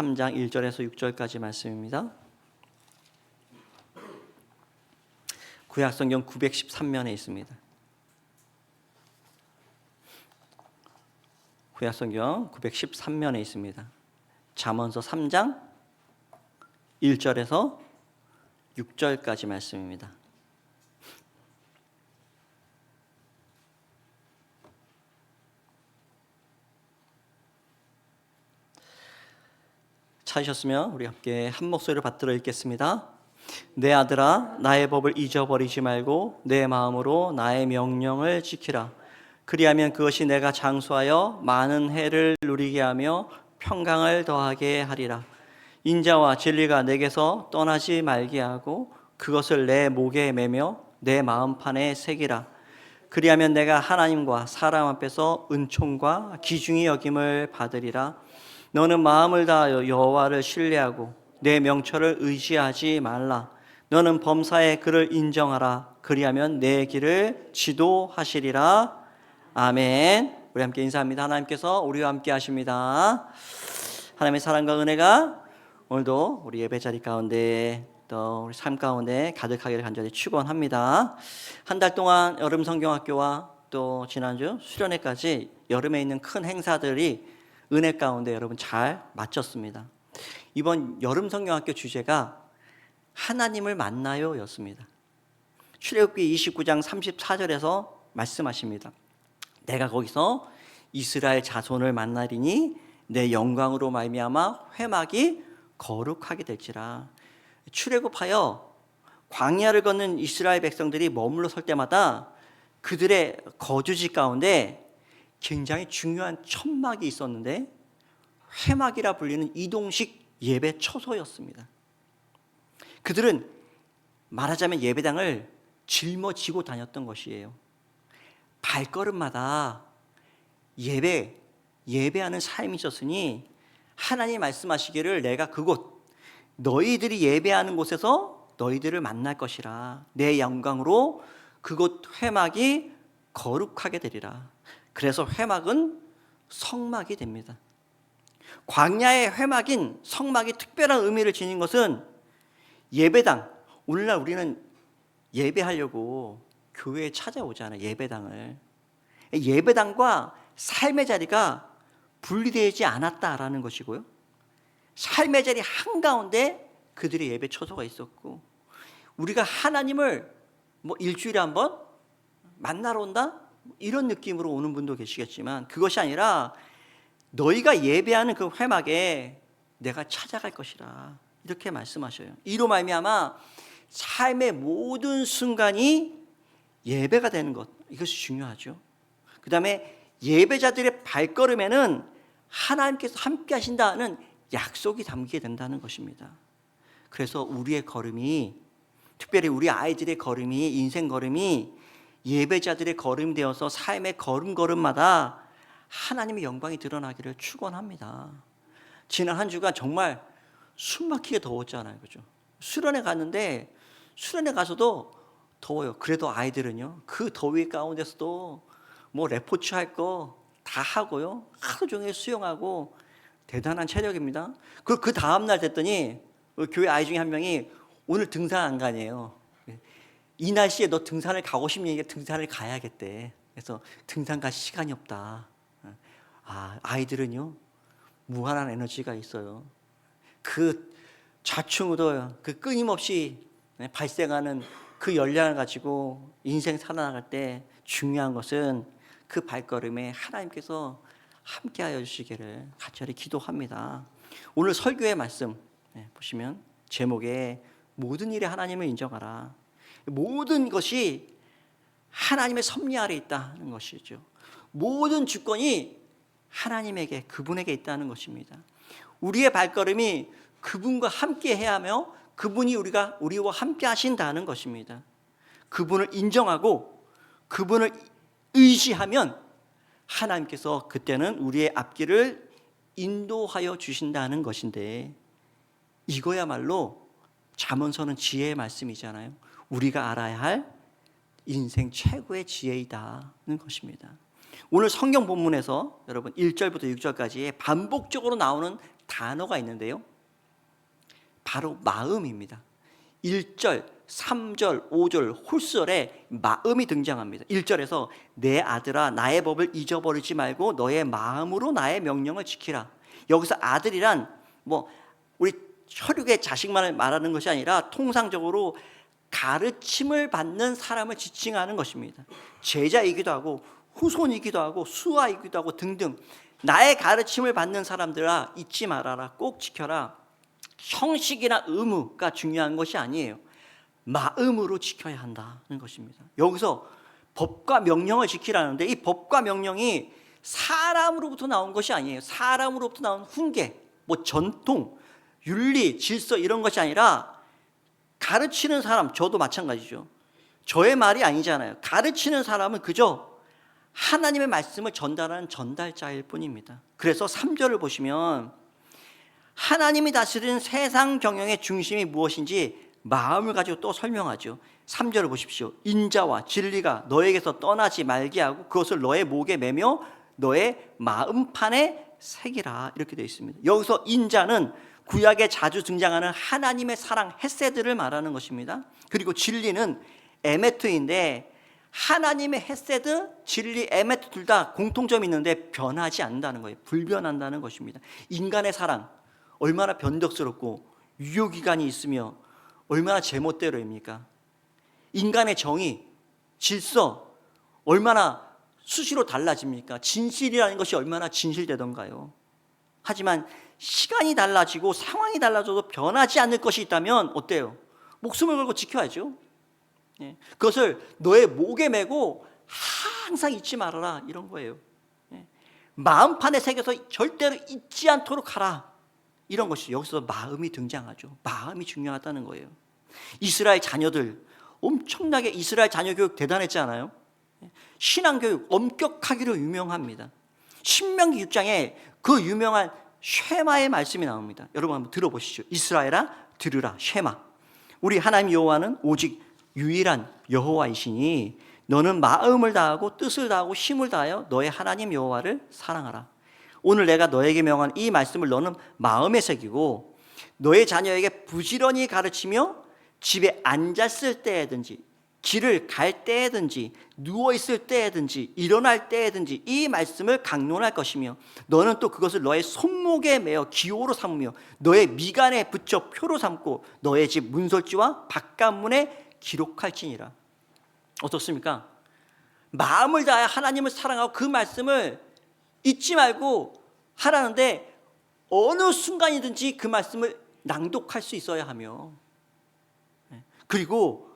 3장 1절에서 6절까지 말씀입니다. 구약성경 913면에 있습니다. 구약성경 913면에 있습니다. 잠언서 3장 1절에서 6절까지 말씀입니다. 찾으셨으면 우리 함께 한 목소리로 받들어 읽겠습니다. 내 아들아, 나의 법을 잊어버리지 말고 내 마음으로 나의 명령을 지키라. 그리하면 그것이 내가 장수하여 많은 해를 누리게 하며 평강을 더하게 하리라. 인자와 진리가 내게서 떠나지 말게 하고 그것을 내 목에 매며 내 마음판에 새기라. 그리하면 내가 하나님과 사람 앞에서 은총과 귀중히 여김을 받으리라. 너는 마음을 다하여 여호와를 신뢰하고 내 명철을 의지하지 말라. 너는 범사에 그를 인정하라. 그리하면 내 길을 지도하시리라. 아멘. 우리 함께 인사합니다. 하나님께서 우리와 함께 하십니다. 하나님의 사랑과 은혜가 오늘도 우리 예배 자리 가운데 또 우리 삶 가운데 가득하기를 간절히 축원합니다. 한 달 동안 여름 성경학교와 또 지난주 수련회까지 여름에 있는 큰 행사들이 은혜 가운데 여러분 잘 마쳤습니다. 이번 여름 성경학교 주제가 하나님을 만나요 였습니다. 출애굽기 29장 34절에서 말씀하십니다. 내가 거기서 이스라엘 자손을 만나리니 내 영광으로 말미암아 회막이 거룩하게 될지라. 출애굽하여 광야를 걷는 이스라엘 백성들이 머물러 설 때마다 그들의 거주지 가운데 굉장히 중요한 천막이 있었는데 회막이라 불리는 이동식 예배 처소였습니다. 그들은 말하자면 예배당을 짊어지고 다녔던 것이에요. 발걸음마다 예배하는 삶이 있었으니 하나님 말씀하시기를 내가 그곳 너희들이 예배하는 곳에서 너희들을 만날 것이라. 내 영광으로 그곳 회막이 거룩하게 되리라. 그래서 회막은 성막이 됩니다. 광야의 회막인 성막이 특별한 의미를 지닌 것은 예배당, 오늘날 우리는 예배하려고 교회에 찾아오잖아요. 예배당을. 예배당과 삶의 자리가 분리되지 않았다라는 것이고요. 삶의 자리 한가운데 그들의 예배 처소가 있었고, 우리가 하나님을 일주일에 한 번 만나러 온다? 이런 느낌으로 오는 분도 계시겠지만 그것이 아니라 너희가 예배하는 그 회막에 내가 찾아갈 것이라 이렇게 말씀하셔요. 이로 말미암아 삶의 모든 순간이 예배가 되는 것, 이것이 중요하죠. 그 다음에 예배자들의 발걸음에는 하나님께서 함께 하신다는 약속이 담기게 된다는 것입니다. 그래서 우리의 걸음이, 특별히 우리 아이들의 걸음이, 인생 걸음이 예배자들의 걸음이 되어서 삶의 걸음걸음마다 하나님의 영광이 드러나기를 축원합니다. 지난 한 주간 정말 숨막히게 더웠잖아요. 그죠? 수련회 갔는데 수련회 가서도 더워요. 그래도 아이들은요, 그 더위 가운데서도 레포츠 할 거 다 하고요, 하루 종일 수영하고 대단한 체력입니다. 그 다음날 됐더니 교회 아이 중에 한 명이 오늘 등산 안 가네요. 이 날씨에 너 등산을 가고 싶으니까 등산을 가야겠대. 그래서 등산 갈 시간이 없다. 아이들은요 무한한 에너지가 있어요. 그 좌충우돌, 그 끊임없이 발생하는 그 열량을 가지고 인생 살아나갈 때 중요한 것은 그 발걸음에 하나님께서 함께하여 주시기를 간절히 기도합니다. 오늘 설교의 말씀 보시면 제목에 모든 일에 하나님을 인정하라. 모든 것이 하나님의 섭리 아래 있다는 것이죠. 모든 주권이 하나님에게, 그분에게 있다는 것입니다. 우리의 발걸음이 그분과 함께 해야 하며 그분이 우리와 함께 하신다는 것입니다. 그분을 인정하고 그분을 의지하면 하나님께서 그때는 우리의 앞길을 인도하여 주신다는 것인데, 이거야말로 잠언서는 지혜의 말씀이잖아요. 우리가 알아야 할 인생 최고의 지혜이다는 것입니다. 오늘 성경 본문에서 여러분 1절부터 6절까지 반복적으로 나오는 단어가 있는데요. 바로 마음입니다. 1절, 3절, 5절 홀수절에 마음이 등장합니다. 1절에서 내 아들아 나의 법을 잊어버리지 말고 너의 마음으로 나의 명령을 지키라. 여기서 아들이란 우리 혈육의 자식만을 말하는 것이 아니라 통상적으로 가르침을 받는 사람을 지칭하는 것입니다. 제자이기도 하고 후손이기도 하고 수하이기도 하고 등등. 나의 가르침을 받는 사람들아 잊지 말아라. 꼭 지켜라. 형식이나 의무가 중요한 것이 아니에요. 마음으로 지켜야 한다는 것입니다. 여기서 법과 명령을 지키라는데 이 법과 명령이 사람으로부터 나온 것이 아니에요. 사람으로부터 나온 훈계, 전통, 윤리, 질서 이런 것이 아니라 가르치는 사람, 저도 마찬가지죠. 저의 말이 아니잖아요. 가르치는 사람은 그저 하나님의 말씀을 전달하는 전달자일 뿐입니다. 그래서 3절을 보시면 하나님이 다스리는 세상 경영의 중심이 무엇인지 마음을 가지고 또 설명하죠. 3절을 보십시오. 인자와 진리가 너에게서 떠나지 말게 하고 그것을 너의 목에 매며 너의 마음판에 새기라. 이렇게 되어 있습니다. 여기서 인자는 구약에 자주 등장하는 하나님의 사랑 헤세드를 말하는 것입니다. 그리고 진리는 에메트인데 하나님의 헤세드, 진리, 에메트 둘 다 공통점이 있는데 변하지 않는다는 거예요. 불변한다는 것입니다. 인간의 사랑 얼마나 변덕스럽고 유효기간이 있으며 얼마나 제멋대로입니까? 인간의 정의, 질서 얼마나 수시로 달라집니까? 진실이라는 것이 얼마나 진실되던가요? 하지만 시간이 달라지고 상황이 달라져도 변하지 않을 것이 있다면 어때요? 목숨을 걸고 지켜야죠. 그것을 너의 목에 메고 항상 잊지 말아라 이런 거예요. 마음판에 새겨서 절대로 잊지 않도록 하라 이런 것이 여기서 마음이 등장하죠. 마음이 중요하다는 거예요. 이스라엘 자녀들 엄청나게 이스라엘 자녀 교육 대단했지 않아요? 신앙교육 엄격하기로 유명합니다. 신명기 6장에 그 유명한 쉐마의 말씀이 나옵니다. 여러분 한번 들어보시죠. 이스라엘아 들으라. 쉐마. 우리 하나님 여호와는 오직 유일한 여호와이시니 너는 마음을 다하고 뜻을 다하고 힘을 다하여 너의 하나님 여호와를 사랑하라. 오늘 내가 너에게 명한 이 말씀을 너는 마음에 새기고 너의 자녀에게 부지런히 가르치며 집에 앉았을 때에든지 길을 갈 때에든지 누워있을 때에든지 일어날 때에든지 이 말씀을 강론할 것이며 너는 또 그것을 너의 손목에 매어 기호로 삼으며 너의 미간에 붙여 표로 삼고 너의 집 문설주와 바깥문에 기록할지니라. 어떻습니까? 마음을 다해 하나님을 사랑하고 그 말씀을 잊지 말고 하라는데 어느 순간이든지 그 말씀을 낭독할 수 있어야 하며 그리고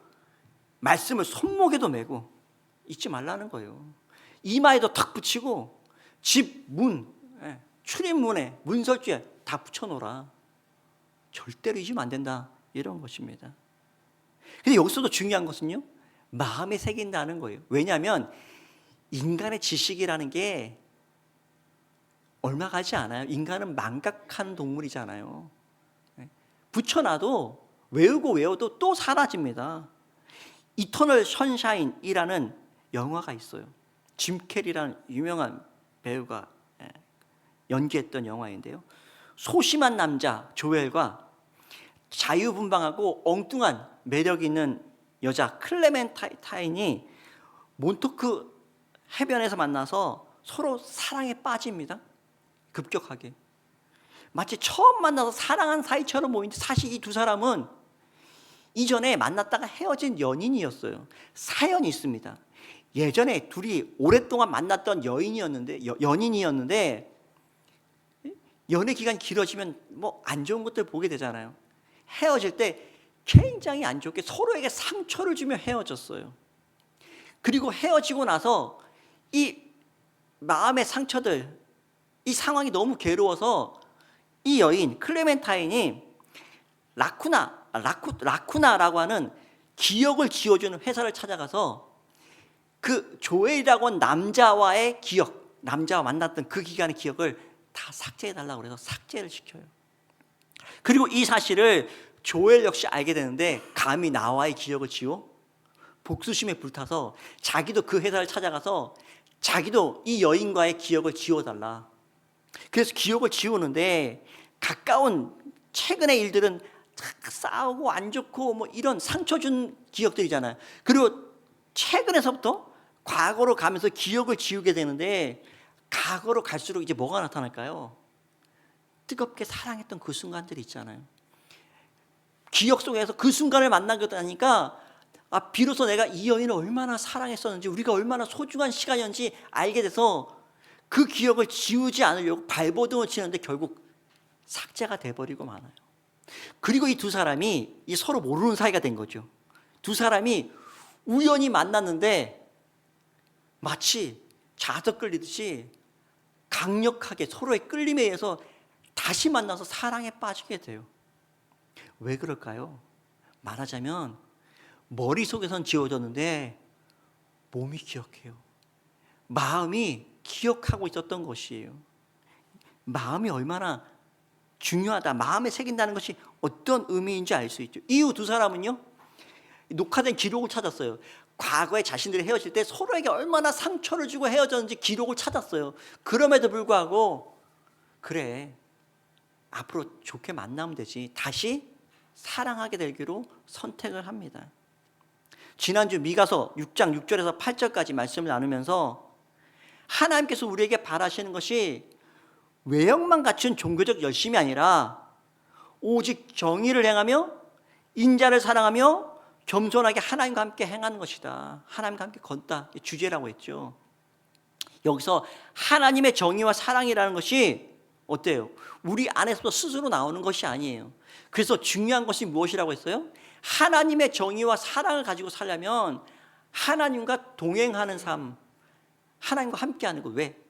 말씀을 손목에도 메고 잊지 말라는 거예요. 이마에도 탁 붙이고 집 문, 출입문에 문설주에 다 붙여놓으라. 절대로 잊으면 안 된다 이런 것입니다. 근데 여기서도 중요한 것은요 마음에 새긴다는 거예요. 왜냐하면 인간의 지식이라는 게 얼마 가지 않아요. 인간은 망각한 동물이잖아요. 붙여놔도 외우고 또 사라집니다. 이터널 선샤인이라는 영화가 있어요. 짐 캐리라는 유명한 배우가 연기했던 영화인데요. 소심한 남자 조엘과 자유분방하고 엉뚱한 매력 있는 여자 클레멘타인이 몬토크 해변에서 만나서 서로 사랑에 빠집니다. 급격하게. 마치 처음 만나서 사랑한 사이처럼 보이는데 사실 이 두 사람은 이전에 만났다가 헤어진 연인이었어요. 사연이 있습니다. 예전에 둘이 오랫동안 만났던 연인이었는데 연애 기간이 길어지면 안 좋은 것들 보게 되잖아요. 헤어질 때 굉장히 안 좋게 서로에게 상처를 주며 헤어졌어요. 그리고 헤어지고 나서 이 마음의 상처들, 이 상황이 너무 괴로워서 이 여인 클레멘타인이 라쿠나라고 하는 기억을 지워주는 회사를 찾아가서 그 조엘이라고 하는 남자와의 기억, 남자와 만났던 그 기간의 기억을 다 삭제해달라고 그래서 삭제를 시켜요. 그리고 이 사실을 조엘 역시 알게 되는데 감히 나와의 기억을 지워? 복수심에 불타서 자기도 그 회사를 찾아가서 자기도 이 여인과의 기억을 지워달라. 그래서 기억을 지우는데 가까운 최근의 일들은 싸우고 안 좋고 뭐 이런 상처 준 기억들이잖아요. 그리고 최근에서부터 과거로 가면서 기억을 지우게 되는데, 과거로 갈수록 이제 뭐가 나타날까요? 뜨겁게 사랑했던 그 순간들이 있잖아요. 기억 속에서 그 순간을 만나게 되니까 비로소 내가 이 여인을 얼마나 사랑했었는지, 우리가 얼마나 소중한 시간이었는지 알게 돼서 그 기억을 지우지 않으려고 발버둥을 치는데 결국 삭제가 돼버리고 말아요. 그리고 이 두 사람이 서로 모르는 사이가 된 거죠. 두 사람이 우연히 만났는데 마치 자석 끌리듯이 강력하게 서로의 끌림에 의해서 다시 만나서 사랑에 빠지게 돼요. 왜 그럴까요? 말하자면 머릿속에선 지워졌는데 몸이 기억해요. 마음이 기억하고 있었던 것이에요. 마음이 얼마나 중요하다, 마음에 새긴다는 것이 어떤 의미인지 알 수 있죠. 이후 두 사람은요, 녹화된 기록을 찾았어요. 과거에 자신들이 헤어질 때 서로에게 얼마나 상처를 주고 헤어졌는지 기록을 찾았어요. 그럼에도 불구하고 그래, 앞으로 좋게 만나면 되지, 다시 사랑하게 되기로 선택을 합니다. 지난주 미가서 6장 6절에서 8절까지 말씀을 나누면서 하나님께서 우리에게 바라시는 것이 외형만 갖춘 종교적 열심이 아니라 오직 정의를 행하며 인자를 사랑하며 겸손하게 하나님과 함께 행하는 것이다. 하나님과 함께 걷다, 주제라고 했죠. 여기서 하나님의 정의와 사랑이라는 것이 어때요? 우리 안에서 스스로 나오는 것이 아니에요. 그래서 중요한 것이 무엇이라고 했어요? 하나님의 정의와 사랑을 가지고 살려면 하나님과 동행하는 삶, 하나님과 함께하는 것. 왜?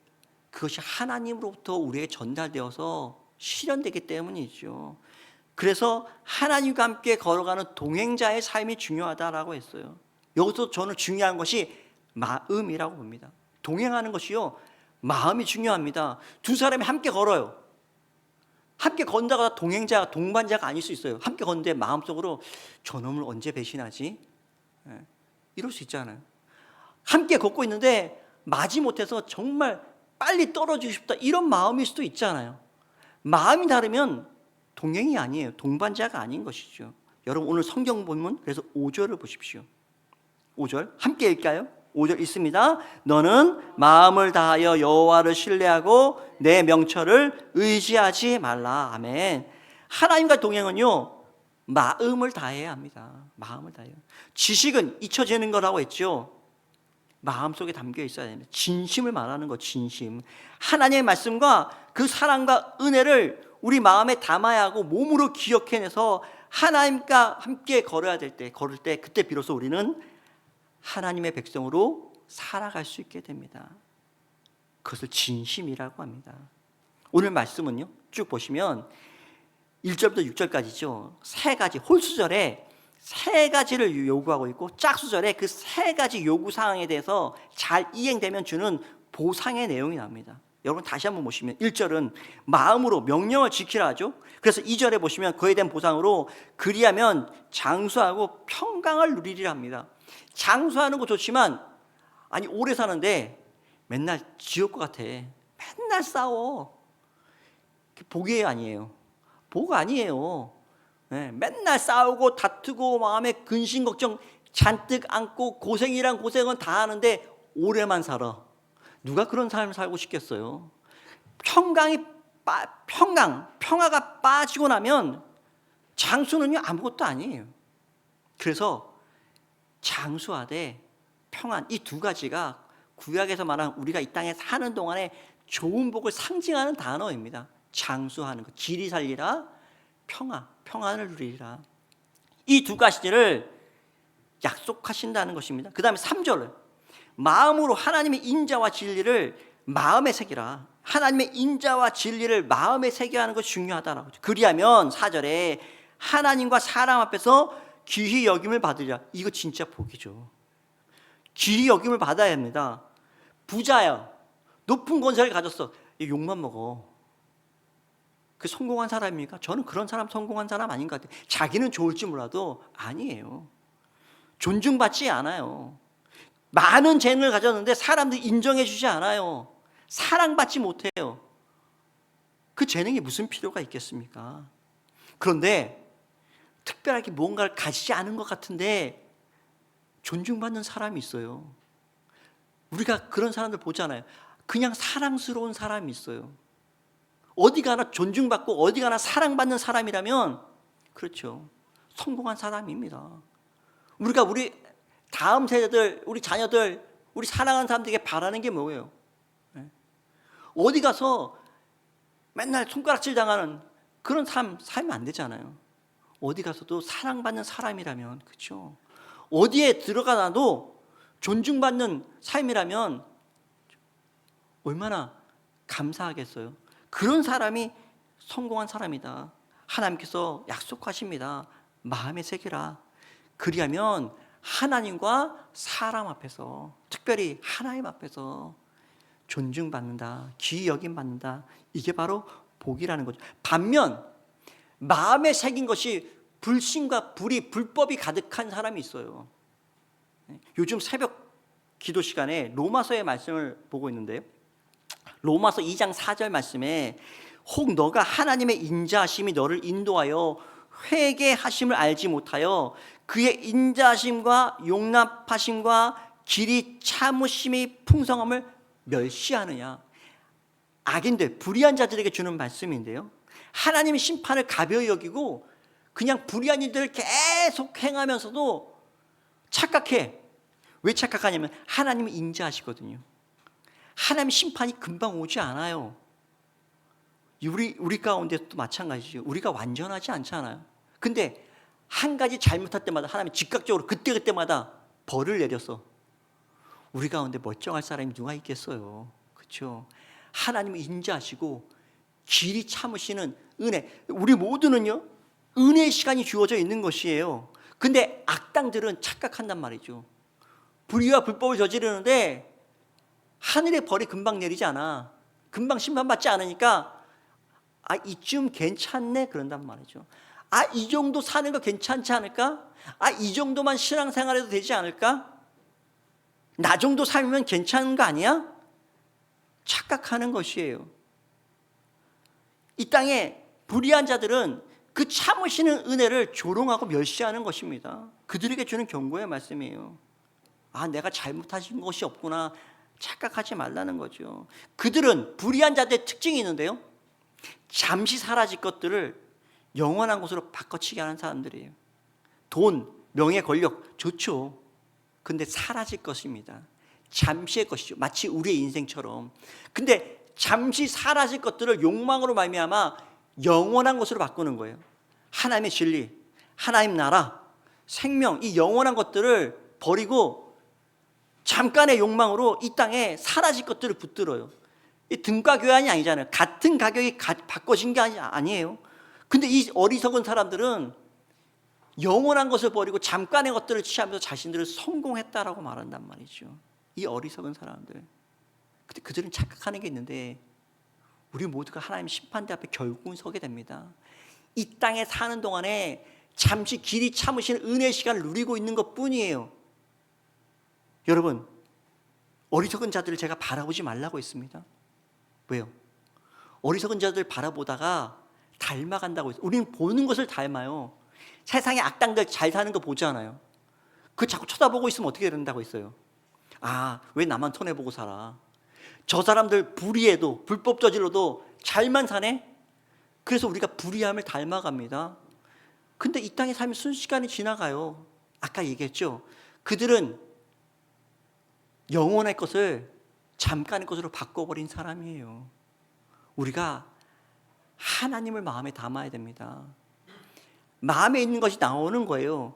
그것이 하나님으로부터 우리에게 전달되어서 실현되기 때문이죠. 그래서 하나님과 함께 걸어가는 동행자의 삶이 중요하다라고 했어요. 여기서 저는 중요한 것이 마음이라고 봅니다. 동행하는 것이요, 마음이 중요합니다. 두 사람이 함께 걸어요. 함께 걷다가 동행자가, 동반자가 아닐 수 있어요. 함께 걷는데 마음속으로 저놈을 언제 배신하지? 이럴 수 있잖아요. 함께 걷고 있는데 마지못해서 정말 빨리 떨어지고 싶다, 이런 마음일 수도 있잖아요. 마음이 다르면 동행이 아니에요. 동반자가 아닌 것이죠. 여러분 오늘 성경 본문 그래서 5절을 보십시오. 5절 함께 읽을까요? 5절 있습니다. 너는 마음을 다하여 여호와를 신뢰하고 내 명철을 의지하지 말라. 아멘. 하나님과 동행은요, 마음을 다해야 합니다. 마음을 다해요. 지식은 잊혀지는 거라고 했죠. 마음속에 담겨 있어야 됩니다. 진심을 말하는 것, 진심. 하나님의 말씀과 그 사랑과 은혜를 우리 마음에 담아야 하고 몸으로 기억해내서 하나님과 함께 걸어야 될 때, 걸을 때 그때 비로소 우리는 하나님의 백성으로 살아갈 수 있게 됩니다. 그것을 진심이라고 합니다. 오늘 말씀은요, 쭉 보시면 1절부터 6절까지죠. 세 가지, 홀수절에 세 가지를 요구하고 있고 짝수절에 그 세 가지 요구 사항에 대해서 잘 이행되면 주는 보상의 내용이 나옵니다. 여러분 다시 한번 보시면 1절은 마음으로 명령을 지키라 하죠. 그래서 2절에 보시면 그에 대한 보상으로 그리하면 장수하고 평강을 누리리라 합니다. 장수하는 거 좋지만 아니 오래 사는데 맨날 지옥 같아. 맨날 싸워. 복이 아니에요. 복 아니에요. 네, 맨날 싸우고 다투고 마음에 근심 걱정 잔뜩 안고 고생이란 고생은 다 하는데 오래만 살아. 누가 그런 삶을 살고 싶겠어요? 평화가 빠지고 나면 장수는요 아무것도 아니에요. 그래서 장수하되 평안, 이 두 가지가 구약에서 말하는 우리가 이 땅에 사는 동안에 좋은 복을 상징하는 단어입니다. 장수하는 것, 길이 살리라, 평안을 누리라. 이 두 가지를 약속하신다는 것입니다. 그 다음에 3절 마음으로 하나님의 인자와 진리를 마음에 새기라. 하나님의 인자와 진리를 마음에 새겨야 하는 것이 중요하다라고. 그리하면 4절에 하나님과 사람 앞에서 귀히 여김을 받으리라. 이거 진짜 복이죠. 귀히 여김을 받아야 합니다. 부자야, 높은 권세를 가졌어, 욕만 먹어. 그 성공한 사람입니까? 저는 그런 사람 성공한 사람 아닌 것 같아요. 자기는 좋을지 몰라도 아니에요. 존중받지 않아요. 많은 재능을 가졌는데 사람들이 인정해 주지 않아요. 사랑받지 못해요. 그 재능이 무슨 필요가 있겠습니까? 그런데 특별하게 뭔가를 가지지 않은 것 같은데 존중받는 사람이 있어요. 우리가 그런 사람들 보잖아요. 그냥 사랑스러운 사람이 있어요. 어디 가나 존중받고 어디 가나 사랑받는 사람이라면 그렇죠, 성공한 사람입니다. 우리가 우리 다음 세대들, 우리 자녀들, 우리 사랑하는 사람들에게 바라는 게 뭐예요? 어디 가서 맨날 손가락질 당하는 그런 삶 살면 안 되잖아요. 어디 가서도 사랑받는 사람이라면, 그렇죠, 어디에 들어가도 존중받는 삶이라면 얼마나 감사하겠어요. 그런 사람이 성공한 사람이다. 하나님께서 약속하십니다. 마음에 새기라. 그리하면 하나님과 사람 앞에서, 특별히 하나님 앞에서 존중받는다, 귀히 여김받는다. 이게 바로 복이라는 거죠. 반면 마음에 새긴 것이 불신과 불의, 불법이 가득한 사람이 있어요. 요즘 새벽 기도 시간에 로마서의 말씀을 보고 있는데요, 로마서 2장 4절 말씀에 혹 너가 하나님의 인자하심이 너를 인도하여 회개하심을 알지 못하여 그의 인자하심과 용납하심과 길이 참으심이 풍성함을 멸시하느냐. 악인들, 불의한 자들에게 주는 말씀인데요, 하나님의 심판을 가벼이 여기고 그냥 불의한 일들을 계속 행하면서도 착각해. 왜 착각하냐면 하나님은 인자하시거든요. 하나님의 심판이 금방 오지 않아요. 우리 가운데도 마찬가지죠. 우리가 완전하지 않잖아요. 근데 한 가지 잘못할 때마다 하나님이 즉각적으로 그때그때마다 벌을 내려서 우리 가운데 멀쩡할 사람이 누가 있겠어요. 그렇죠? 하나님은 인자하시고 길이 참으시는 은혜, 우리 모두는요 은혜의 시간이 주어져 있는 것이에요. 근데 악당들은 착각한단 말이죠. 불의와 불법을 저지르는데 하늘의 벌이 금방 내리지 않아. 금방 심판받지 않으니까 이쯤 괜찮네 그런단 말이죠. 이 정도 사는 거 괜찮지 않을까? 이 정도만 신앙생활해도 되지 않을까? 나 정도 살면 괜찮은 거 아니야? 착각하는 것이에요. 이 땅에 불의한 자들은 그 참으시는 은혜를 조롱하고 멸시하는 것입니다. 그들에게 주는 경고의 말씀이에요. 내가 잘못하신 것이 없구나 착각하지 말라는 거죠. 그들은 불의한 자들의 특징이 있는데요, 잠시 사라질 것들을 영원한 것으로 바꿔치기 하는 사람들이에요. 돈, 명예, 권력 좋죠. 근데 사라질 것입니다. 잠시의 것이죠. 마치 우리의 인생처럼. 근데 잠시 사라질 것들을 욕망으로 말미암아 영원한 것으로 바꾸는 거예요. 하나님의 진리, 하나님 나라, 생명, 이 영원한 것들을 버리고 잠깐의 욕망으로 이 땅에 사라질 것들을 붙들어요. 이 등가 교환이 아니잖아요. 같은 가격이 바꿔진 게 아니에요. 근데 이 어리석은 사람들은 영원한 것을 버리고 잠깐의 것들을 취하면서 자신들을 성공했다라고 말한단 말이죠. 이 어리석은 사람들. 근데 그들은 착각하는 게 있는데 우리 모두가 하나님 심판대 앞에 결국은 서게 됩니다. 이 땅에 사는 동안에 잠시 길이 참으시는 은혜의 시간을 누리고 있는 것뿐이에요. 여러분, 어리석은 자들을 제가 바라보지 말라고 했습니다. 왜요? 어리석은 자들 바라보다가 닮아간다고 했어요. 우리는 보는 것을 닮아요. 세상의 악당들 잘 사는 거 보잖아요. 그 자꾸 쳐다보고 있으면 어떻게 된다고 했어요? 왜 나만 손해보고 살아? 저 사람들 불의해도 불법 저질러도 잘만 사네? 그래서 우리가 불의함을 닮아갑니다. 근데 이 땅의 삶이 순식간에 지나가요. 아까 얘기했죠. 그들은 영원할 것을 잠깐의 것으로 바꿔버린 사람이에요. 우리가 하나님을 마음에 담아야 됩니다. 마음에 있는 것이 나오는 거예요.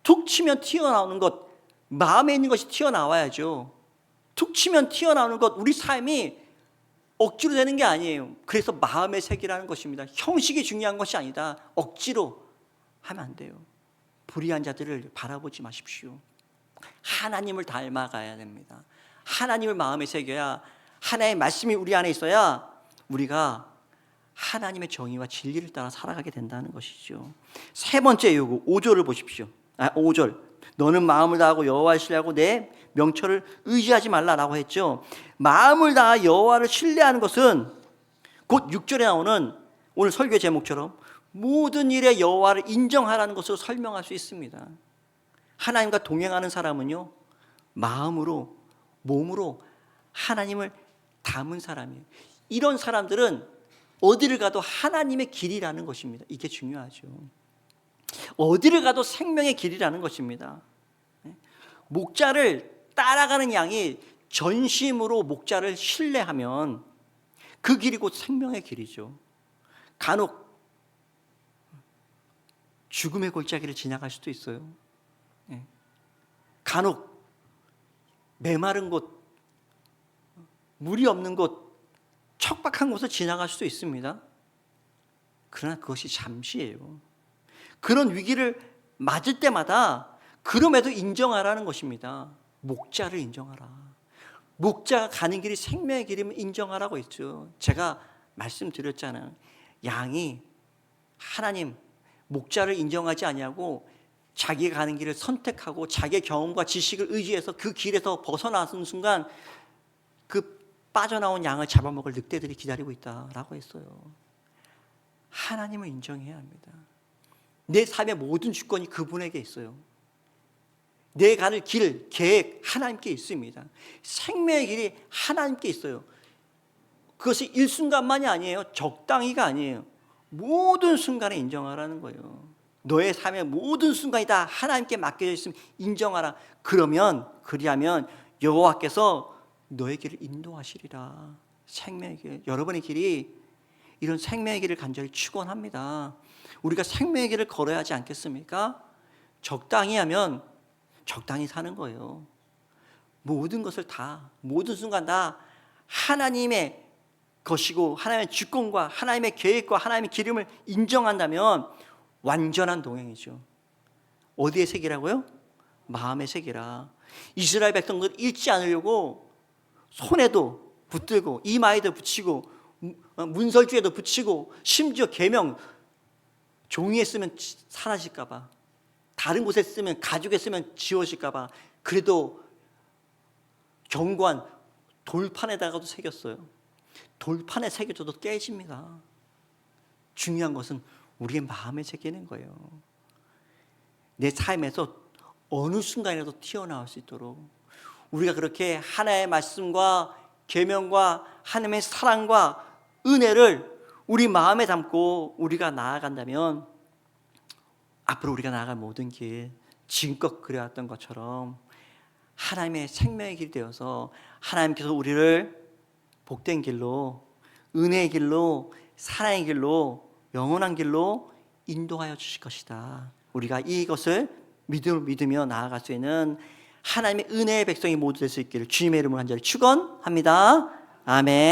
툭 치면 튀어나오는 것, 마음에 있는 것이 튀어나와야죠. 툭 치면 튀어나오는 것, 우리 삶이 억지로 되는 게 아니에요. 그래서 마음의 색이라는 것입니다. 형식이 중요한 것이 아니다. 억지로 하면 안 돼요. 불의한 자들을 바라보지 마십시오. 하나님을 닮아가야 됩니다. 하나님을 마음에 새겨야, 하나님의 말씀이 우리 안에 있어야 우리가 하나님의 정의와 진리를 따라 살아가게 된다는 것이죠. 세 번째 요구 5절을 보십시오. 5절 너는 마음을 다하고 여호와를 신뢰하고 내 명철을 의지하지 말라라고 했죠. 마음을 다하 여호와를 신뢰하는 것은 곧 6절에 나오는 오늘 설교 제목처럼 모든 일에 여호와를 인정하라는 것으로 설명할 수 있습니다. 하나님과 동행하는 사람은요, 마음으로, 몸으로 하나님을 담은 사람이에요. 이런 사람들은 어디를 가도 하나님의 길이라는 것입니다. 이게 중요하죠. 어디를 가도 생명의 길이라는 것입니다. 목자를 따라가는 양이 전심으로 목자를 신뢰하면 그 길이 곧 생명의 길이죠. 간혹 죽음의 골짜기를 지나갈 수도 있어요. 간혹 메마른 곳, 물이 없는 곳, 척박한 곳을 지나갈 수도 있습니다. 그러나 그것이 잠시예요. 그런 위기를 맞을 때마다 그럼에도 인정하라는 것입니다. 목자를 인정하라. 목자가 가는 길이 생명의 길이면 인정하라고 했죠. 제가 말씀드렸잖아요. 양이 하나님 목자를 인정하지 아니하고 자기가 가는 길을 선택하고 자기의 경험과 지식을 의지해서 그 길에서 벗어나는 순간 그 빠져나온 양을 잡아먹을 늑대들이 기다리고 있다라고 했어요. 하나님을 인정해야 합니다. 내 삶의 모든 주권이 그분에게 있어요. 내 가는 길, 계획 하나님께 있습니다. 생명의 길이 하나님께 있어요. 그것이 일순간만이 아니에요. 적당히가 아니에요. 모든 순간에 인정하라는 거예요. 너의 삶의 모든 순간이 다 하나님께 맡겨져 있으면 인정하라. 그리하면 여호와께서 너의 길을 인도하시리라. 생명의 길, 여러분의 길이 이런 생명의 길을 간절히 축원합니다. 우리가 생명의 길을 걸어야 하지 않겠습니까? 적당히 하면 적당히 사는 거예요. 모든 것을 다, 모든 순간 다 하나님의 것이고 하나님의 주권과 하나님의 계획과 하나님의 기름을 인정한다면 완전한 동행이죠. 어디의 색이라고요? 마음의 색이라. 이스라엘 백성들 잃지 않으려고 손에도 붙들고 이마에도 붙이고 문설주에도 붙이고 심지어 계명 종이에 쓰면 사라질까 봐, 다른 곳에 쓰면 가죽에 쓰면 지워질까 봐 그래도 경관 돌판에다가도 새겼어요. 돌판에 새겨져도 깨집니다. 중요한 것은 우리의 마음에 새기는 거예요. 내 삶에서 어느 순간이라도 튀어나올 수 있도록 우리가 그렇게 하나님의 말씀과 계명과 하나님의 사랑과 은혜를 우리 마음에 담고 우리가 나아간다면 앞으로 우리가 나아갈 모든 길, 지금껏 그래왔던 것처럼 하나님의 생명의 길이 되어서 하나님께서 우리를 복된 길로, 은혜의 길로, 사랑의 길로, 영원한 길로 인도하여 주실 것이다. 우리가 이것을 믿으며 나아갈 수 있는 하나님의 은혜의 백성이 모두 될 수 있기를 주님의 이름으로 간절히 축원합니다. 아멘.